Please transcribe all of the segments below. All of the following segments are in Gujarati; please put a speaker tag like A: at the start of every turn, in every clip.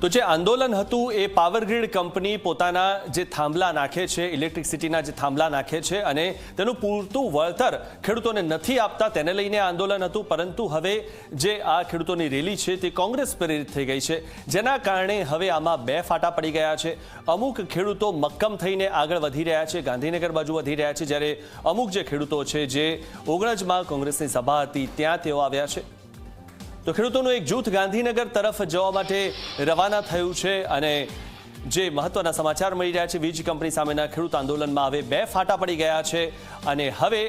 A: તો જે આંદોલન હતું એ પાવરગ્રીડ કંપની પોતાના જે થાંભલા નાખે છે, ઇલેક્ટ્રિસિટીના જે થાંભલા નાખે છે અને તેનું પૂરતું વળતર ખેડૂતોને નથી આપતા, તેને લઈને આંદોલન હતું. પરંતુ હવે જે આ ખેડૂતોની રેલી છે તે કોંગ્રેસ પ્રેરિત થઈ ગઈ છે, જેના કારણે હવે આમાં બે ફાટા પડી ગયા છે. અમુક ખેડૂતો મક્કમ થઈને આગળ વધી રહ્યા છે, ગાંધીનગર બાજુ વધી રહ્યા છે, જ્યારે અમુક જે ખેડૂતો છે જે ઓગણજમાં કોંગ્રેસની સભા હતી ત્યાં તેઓ આવ્યા છે. તો ખેડૂતોનું એક જૂથ ગાંધીનગર તરફ જવા માટે રવાના થયું છે અને જે મહત્વના સમાચાર મળી રહ્યા છે, વીજ કંપની સામેના ખેડૂત આંદોલનમાં હવે બે ફાટા પડી ગયા છે અને હવે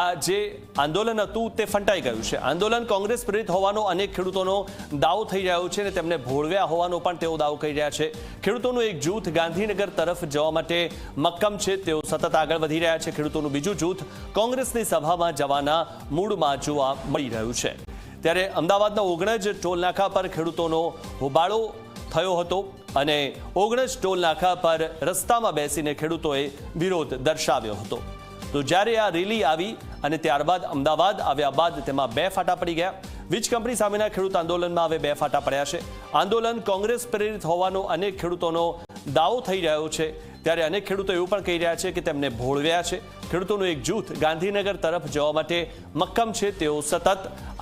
A: આ જે આંદોલન હતું તે ફંટાઈ ગયું છે. આંદોલન કોંગ્રેસ પ્રેરિત હોવાનો અનેક ખેડૂતોનો દાવો થઈ રહ્યો છે અને તેમને ભોળવ્યા હોવાનો પણ તેઓ દાવો કરી રહ્યા છે. ખેડૂતોનું એક જૂથ ગાંધીનગર તરફ જવા માટે મક્કમ છે, તેઓ સતત આગળ વધી રહ્યા છે. ખેડૂતોનું બીજું જૂથ કોંગ્રેસની સભામાં જવાના મૂડમાં જોવા મળી રહ્યું છે. ત્યારે અમદાવાદના ઓગણજ ટોલનાકા પર ખેડૂતોનો હોબાળો થયો હતો અને ઓગણજ ટોલનાકા પર રસ્તામાં બેસીને ખેડૂતોએ વિરોધ દર્શાવ્યો હતો. તો જ્યારે આ રેલી આવી અને ત્યારબાદ અમદાવાદ આવ્યા બાદ તેમાં બે ફાટા પડી ગયા. વીજ કંપની સામેના ખેડૂત આંદોલનમાં હવે બે ફાટા પડ્યા છે. આંદોલન કોંગ્રેસ પ્રેરિત હોવાનો અનેક ખેડૂતોનો દાવો થઈ રહ્યો છે, ત્યારે અનેક ખેડૂતો એવું પણ કહી રહ્યા છે કે તેમને ભોળવ્યા છે. ખેડૂતોનું એક જૂથ ગાંધીનગર તરફ જવા માટે મક્કમ છે, તેઓ સતત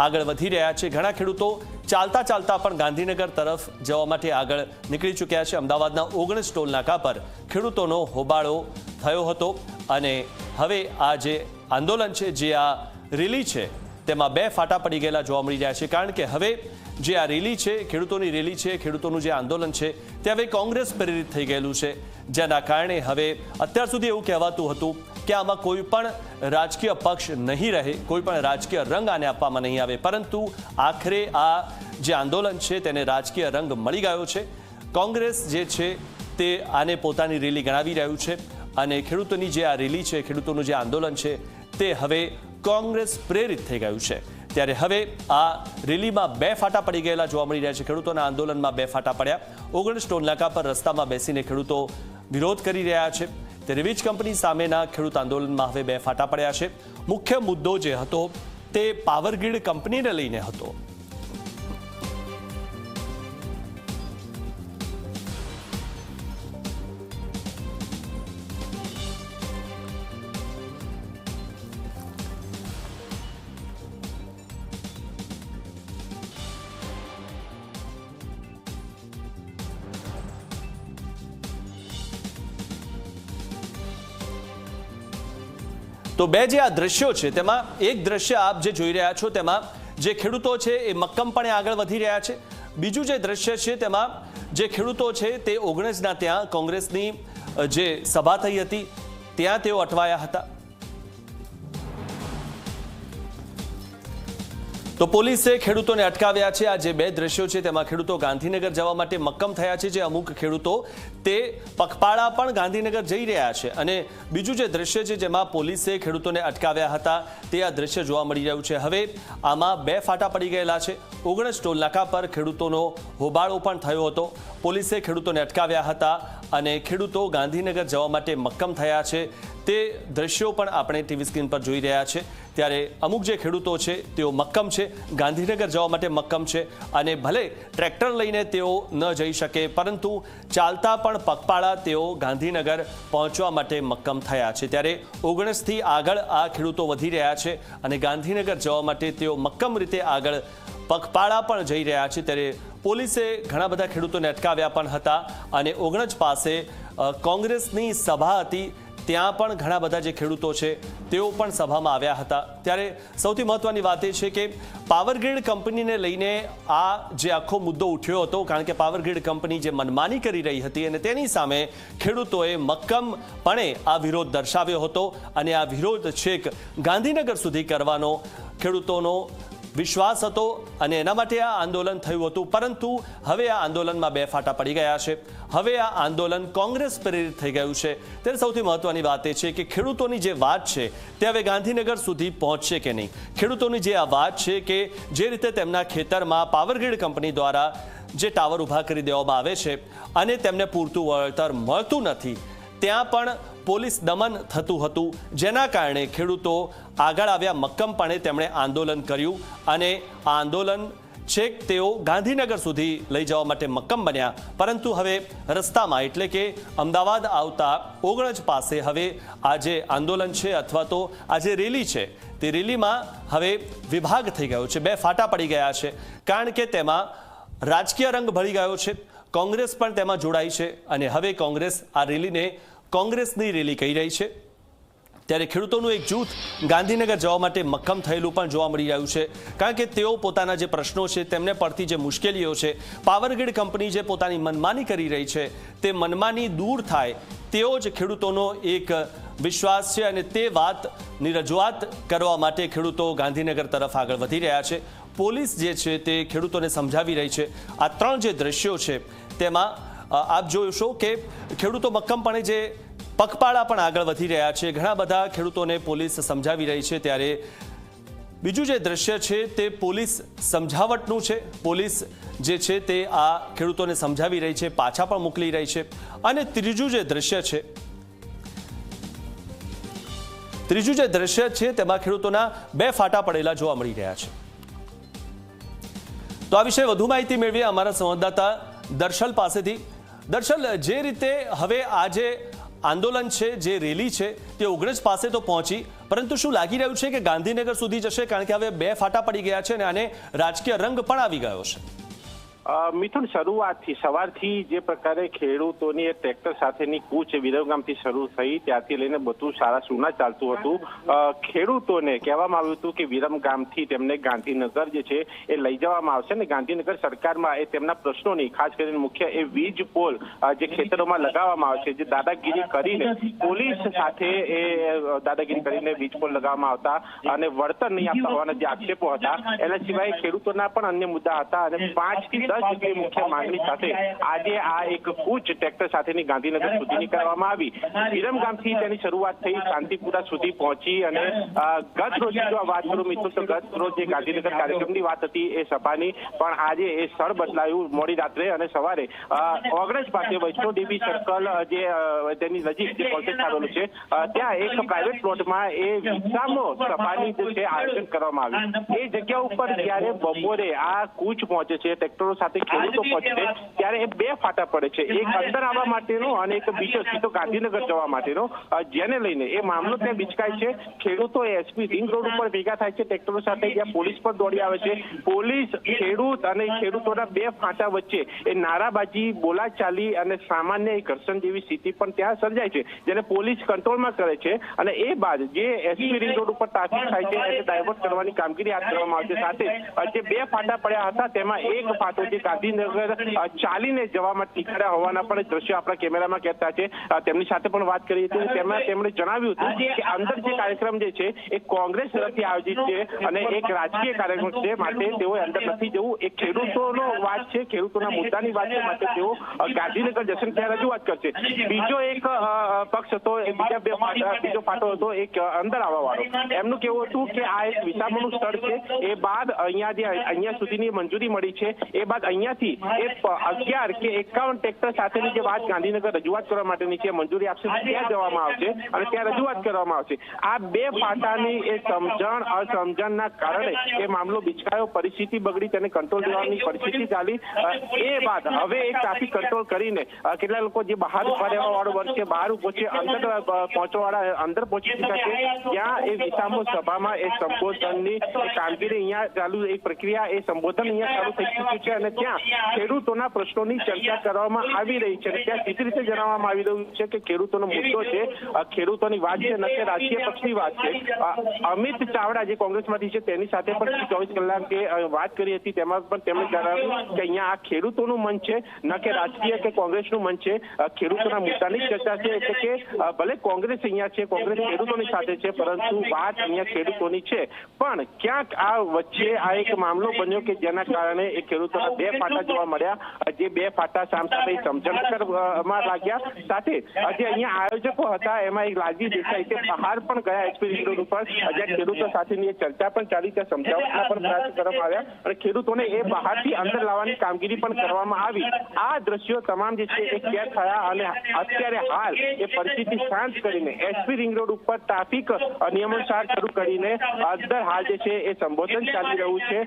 A: આગળ વધી રહ્યા છે. ઘણા ખેડૂતો ચાલતા ચાલતા પણ ગાંધીનગર તરફ જવા માટે આગળ નીકળી ચૂક્યા છે. અમદાવાદના ઓગણજ ટોલ નાકા પર ખેડૂતોનો હોબાળો થયો હતો અને હવે આ જે આંદોલન છે, જે આ રેલી છે, તેમાં બે ફાટા પડી ગયેલા જોવા મળી રહ્યા છે. કારણ કે હવે જે આ રેલી છે, ખેડૂતોની રેલી છે, ખેડૂતોનું જે આંદોલન છે તે હવે કોંગ્રેસ પ્રેરિત થઈ ગયેલું છે, જેના કારણે હવે અત્યાર સુધી એવું કહેવાતું હતું કે આમાં કોઈ પણ રાજકીય પક્ષ નહીં રહે, કોઈ પણ રાજકીય રંગ આને આપવામાં નહીં આવે. પરંતુ આખરે આ જે આંદોલન છે તેને રાજકીય રંગ મળી ગયો છે. કોંગ્રેસ જે છે તે આને પોતાની રેલી ગણાવી રહ્યું છે અને ખેડૂતોની જે આ રેલી છે, ખેડૂતોનું જે આંદોલન છે તે હવે કોંગ્રેસ પ્રેરિત થઈ ગયું છે. ત્યારે હવે આ રેલીમાં બે ફાટા પડી ગયેલા જોવા મળી રહ્યા છે. ખેડૂતોના આંદોલનમાં બે ફાટા પડ્યા. ઓગણજ ટોલનાકા પર રસ્તામાં બેસીને ખેડૂતો વિરોધ કરી રહ્યા છે. ત્યારે વીજ કંપની સામેના ખેડૂત આંદોલનમાં હવે બે ફાટા પડ્યા છે. મુખ્ય મુદ્દો જે હતો તે પાવરગ્રીડ કંપનીને લઈને હતો. તો બે જે આ દ્રશ્યો છે તેમાં એક દ્રશ્ય આપ જે જોઈ રહ્યા છો તેમાં જે ખેડૂતો છે એ મક્કમપણે આગળ વધી રહ્યા છે. બીજું જે દ્રશ્ય છે તેમાં જે ખેડૂતો છે તે ઓગણજના ત્યાં કોંગ્રેસની જે સભા થઈ હતી ત્યાં તેઓ અટવાયા હતા. તો પોલીસે ખેડૂતોને અટકાવ્યા છે. આ જે બે દ્રશ્યો છે તેમાં ખેડૂતો ગાંધીનગર જવા માટે મક્કમ થયા છે. જે અમુક ખેડૂતો તે પગપાળા પણ ગાંધીનગર જઈ રહ્યા છે અને બીજું જે દ્રશ્ય છે જેમાં પોલીસે ખેડૂતોને અટકાવ્યા હતા તે આ દ્રશ્ય જોવા મળી રહ્યું છે. હવે આમાં બે ફાટા પડી ગયેલા છે. ઓગણજ ટોલ નાકા પર ખેડૂતોનો હોબાળો પણ થયો હતો. પોલીસે ખેડૂતોને અટકાવ્યા હતા અને ખેડૂતો ગાંધીનગર જવા માટે મક્કમ થયા છે. તે દ્રશ્યો પણ આપણે ટીવી સ્ક્રીન પર જોઈ રહ્યા છે. ત્યારે અમુક જે ખેડૂતો છે તેઓ મક્કમ છે, ગાંધીનગર જવા માટે મક્કમ છે અને ભલે ટ્રેક્ટર લઈને તેઓ ન જઈ શકે પરંતુ ચાલતા પણ પગપાળા તેઓ ગાંધીનગર પહોંચવા માટે મક્કમ થયા છે. ત્યારે ઓગણજથી આગળ આ ખેડૂતો વધી રહ્યા છે અને ગાંધીનગર જવા માટે તેઓ મક્કમ રીતે આગળ પગપાળા પણ જઈ રહ્યા છે. ત્યારે પોલીસે ઘણા બધા ખેડૂતોને અટકાવ્યા પણ હતા અને ઓગણજ પાસે કોંગ્રેસની સભા હતી, ત્યાં પણ ઘણા બધા જે ખેડૂતો છે તેઓ પણ સભામાં આવ્યા હતા. ત્યારે સૌથી મહત્વની વાત એ છે કે પાવરગ્રીડ કંપનીને લઈને આ જે આખો મુદ્દો ઉઠ્યો હતો, કારણ કે પાવરગ્રીડ કંપની જે મનમાની કરી રહી હતી અને તેની સામે ખેડૂતોએ મક્કમપણે આ વિરોધ દર્શાવ્યો હતો અને આ વિરોધ છેક ગાંધીનગર સુધી કરવાનો ખેડૂતોનો વિશ્વાસ હતો અને એના માટે આ આંદોલન થયું હતું. પરંતુ હવે આ આંદોલનમાં બે ફાટા પડી ગયા છે. હવે આ આંદોલન કોંગ્રેસ પ્રેરિત થઈ ગયું છે. ત્યારે સૌથી મહત્વની વાત એ છે કે ખેડૂતોની જે વાત છે તે હવે ગાંધીનગર સુધી પહોંચશે કે નહીં. ખેડૂતોની જે આ વાત છે કે જે રીતે તેમના ખેતરમાં પાવરગ્રીડ કંપની દ્વારા જે ટાવર ઊભા કરી દેવામાં આવે છે અને તેમને પૂરતું વળતર મળતું નથી, ત્યાં પણ પોલીસ દમન થતું હતું, જેના કારણે ખેડૂતો આગળ આવ્યા. મક્કમપણે તેમણે આંદોલન કર્યું અને આ આંદોલન છેક તેઓ ગાંધીનગર સુધી લઈ જવા માટે મક્કમ બન્યા, પરંતુ હવે રસ્તામાં એટલે કે અમદાવાદ આવતા ઓગણજ પાસે હવે આ જે આંદોલન છે અથવા તો આ જે રેલી છે તે રેલીમાં હવે વિભાગ થઈ ગયો છે, બે ફાટા પડી ગયા છે, કારણ કે તેમાં રાજકીય રંગ ભળી ગયો છે। કોંગ્રેસ પણ તેમાં જોડાઈ છે અને હવે કોંગ્રેસ આ રેલીને કોંગ્રેસની રેલી કહી રહી છે, ત્યારે ખેડૂતોનું એક જૂથ ગાંધીનગર જવા માટે મક્કમ થયેલું પણ જોવા મળી રહ્યું છે, કારણ કે તેઓ પોતાના જે પ્રશ્નો છે તેમને પડતી જે મુશ્કેલીઓ છે, પાવરગ્રીડ કંપની જે પોતાની મનમાની કરી રહી છે તે મનમાની દૂર થાય તેવો જ ખેડૂતોનો એક વિશ્વાસ છે અને તે વાતની રજૂઆત કરવા માટે ખેડૂતો ગાંધીનગર તરફ આગળ વધી રહ્યા છે। પોલીસ જે છે તે ખેડૂતોને સમજાવી રહી છે। આ ત્રણ જે દ્રશ્યો છે તેમાં આપ જોશો કે ખેડૂતો મક્કમપણે જે પગપાળા પણ આગળ વધી રહ્યા છે, ઘણા બધા ખેડૂતોને પોલીસ સમજાવી રહી છે। ત્યારે બીજું જે દ્રશ્ય છે તે પોલીસ સમજાવટનું છે, પોલીસ જે છે તે આ ખેડૂતોને સમજાવી રહી છે, પાછા પણ મોકલી રહી છે। અને ત્રીજું જે દ્રશ્ય છે તેમાં ખેડૂતોના બે ફાટા પડેલા જોવા મળી રહ્યા છે। તો આ વિશે વધુ માહિતી મેળવીએ અમારા સંવાદદાતા દર્શલ પાસેથી। દર્શલ, જે રીતે હવે આ જે આંદોલન છે, જે રેલી છે તે ઓગણજ પાસે તો પહોંચી, પરંતુ શું લાગી રહ્યું છે કે ગાંધીનગર સુધી જશે? કારણ કે હવે બે ફાટા પડી ગયા છે અને આને રાજકીય રંગ પણ આવી ગયો છે।
B: મિથુન, શરૂઆતથી સવારથી જે પ્રકારે ખેડૂતોની ટ્રેક્ટર સાથેની કૂચ વિરમગામથી શરૂ થઈ ત્યારથી લઈને બધું સારા સુના ચાલતું હતું। ખેડૂતોને કહેવામાં આવ્યું હતું કે વિરમગામથી તેમને ગાંધીનગર જે છે એ લઈ જવામાં આવશે અને ગાંધીનગર સરકારમાં એ તેમના પ્રશ્નોની, ખાસ કરીને મુખ્ય એ વીજ પોલ જે ખેતરોમાં લગાવવામાં આવે છે, જે દાદાગીરી કરીને પોલીસ સાથે એ દાદાગીરી કરીને વીજ પોલ લગાવવામાં આવતા અને વળતર નહીં આપતા હોવાના જે આક્ષેપો હતા, એના સિવાય ખેડૂતોના પણ અન્ય મુદ્દા હતા અને 5 થી 10 જેટલી મુખ્ય માંગણી સાથે આજે આ એક કૂચ ટ્રેક્ટર સાથેની ગાંધીનગર સુધીની કરવામાં આવી। વિરમગામથી તેની શરૂઆત થઈ, શાંતિપુરા સુધી પહોંચી અને ગત રોજ જો વાત કરું મિત્રો તો ગત રોજ જે ગાંધીનગર કાર્યક્રમની વાત હતી એ સભાની, પણ આજે એ સ્થળ બદલાયું મોડી રાત્રે અને સવારે ઓગણજ પાસે વૈષ્ણોદેવી સર્કલ જે તેની નજીક જે કોન્ટેક્ટ આવેલું છે ત્યાં એક પ્રાઇવેટ પ્લોટમાં એ વિસામો સભાની જે છે આયોજન કરવામાં આવ્યું। એ જગ્યા ઉપર જ્યારે બપોરે આ કૂચ પહોંચે છે, ટ્રેક્ટરો સાથે ખેડૂતો પહોંચે ત્યારે એ બે ફાટા પડે છે, એક અંદર આવવા માટેનો અને એક બીજો સીધો ગાંધીનગર જવા માટેનો, જેને લઈને એ મામલો ત્યાં બિચકાય છે। ખેડૂતો એસપી રિંગ રોડ ઉપર ભેગા થાય છે ટ્રેક્ટરો સાથે, જ્યાં પોલીસ પણ દોડી આવે છે। પોલીસ, ખેડૂત અને ખેડૂતોના બે ફાટા વચ્ચે એ નારાબાજી, બોલાચાલી અને સામાન્ય ઘર્ષણ જેવી સ્થિતિ પણ ત્યાં સર્જાય છે, જેને પોલીસ કંટ્રોલમાં કરે છે અને એ બાદ જે એસપી રિંગ રોડ ઉપર ટ્રાફિક થાય છે એને ડાયવર્ટ કરવાની કામગીરી હાથ ધરવામાં આવે છે। સાથે જે બે ફાટા પડ્યા હતા તેમાં એક ફાટો જે ગાંધીનગર ચાલીને જવામાં ટીકડ્યા હોવાના પણ દ્રશ્યો આપણા કેમેરામાં કહેતા છે। તેમની સાથે પણ વાત કરી હતી, તેમાં તેમણે જણાવ્યું હતું કે અંદર જે કાર્યક્રમ જે છે એ કોંગ્રેસ તરફથી આયોજિત છે અને એક રાજકીય કાર્યક્રમ છે, માટે તેઓએ અંદર નથી જવું। એક ખેડૂતોનો વાત છે, ખેડૂતોના મુદ્દાની વાત છે, માટે તેઓ ગાંધીનગર જશે ત્યાં રજૂઆત કરશે। બીજો એક પક્ષ હતો, બીજો ફાટો હતો એક અંદર આવવા વાળો, એમનું કેવું હતું કે આ એક વિસામોનું સ્થળ છે, એ બાદ અહીંયા સુધીની મંજૂરી મળી છે, એ બાદ અહીંયાથી 11 કે 51 ટ્રેક્ટર સાથેની જે વાત ગાંધીનગર રજૂઆત કરવા માટેની છે, મંજૂરી આપશે ત્યાં જવામાં આવશે અને ત્યાં રજૂઆત કરવામાં આવશે। આ બે ફાટાની એ સમજણ અસમજણના કારણે એ મામલો બિચકાયો, પરિસ્થિતિ બગડી, તેને કંટ્રોલ લેવાની પરિસ્થિતિ ચાલી। એ બાદ હવે એક ટ્રાફિક કંટ્રોલ કરીને કેટલા લોકો જે બહાર ઉભા રહેવા વાળો વર્ગ છે બહાર ઉભો છે, અંદર પહોંચવા વાળા અંદર પહોંચી ચૂક્યા છે, ત્યાં એ વિસામો સભામાં એ સંબોધનની કામગીરી અહીંયા ચાલુ, એક પ્રક્રિયા, એ સંબોધન અહીંયા ચાલુ થઈ ચૂક્યું છે અને ત્યાં ખેડૂતોના પ્રશ્નોની ચર્ચા કરવામાં આવી રહી છે। ત્યાં સીધી રીતે જણાવવામાં આવી રહ્યું છે કે ખેડૂતોનો મુદ્દો છે, ખેડૂતોની વાત છે, ન કે રાજકીય પક્ષની વાત છે। અમિત ચાવડા જે કોંગ્રેસમાંથી છે તેની સાથે પણ 24 કલાકે વાત કરી હતી, તેમાં પણ તેમણે જણાવ્યું કે અહીંયા આ ખેડૂતોનું મંચ છે, ન કે રાજકીય કે કોંગ્રેસનું મંચ છે। ખેડૂતોના મુદ્દાની ચર્ચા છે, એટલે કે ભલે કોંગ્રેસ અહીંયા છે, કોંગ્રેસ ખેડૂતોની સાથે છે, પરંતુ વાત અહીંયા ખેડૂતોની છે। પણ ક્યાંક આ વચ્ચે આ એક મામલો બન્યો કે જેના કારણે એ ખેડૂતોના બે ફાટા જોવા મળ્યા, જે બે ફાટા સામસામે સમજણ કરવામાં લાગ્યા। સાથે જે અહીંયા આયોજકો હતા એમાં એક લાલજી દેસાઈ તે બહાર પણ ગયા એસપી રિંગ રોડ ઉપર, જ્યાં ખેડૂતો સાથેની ચર્ચા પણ ચાલી, ત્યાં સમજાવવાના પણ પ્રયાસ કરવામાં આવ્યા અને ખેડૂતોને એ બહારથી અંદર લાવવાની કામગીરી પણ કરવામાં આવી। આ દ્રશ્યો તમામ જે છે એ કેદ થયા અને અત્યારે હાલ એ પરિસ્થિતિ શાંત કરીને એસપી રિંગ રોડ ઉપર ટ્રાફિક નિયમોનુસાર શરૂ કરીને અંદર હાલ જે છે એ સંબોધન ચાલી રહ્યું છે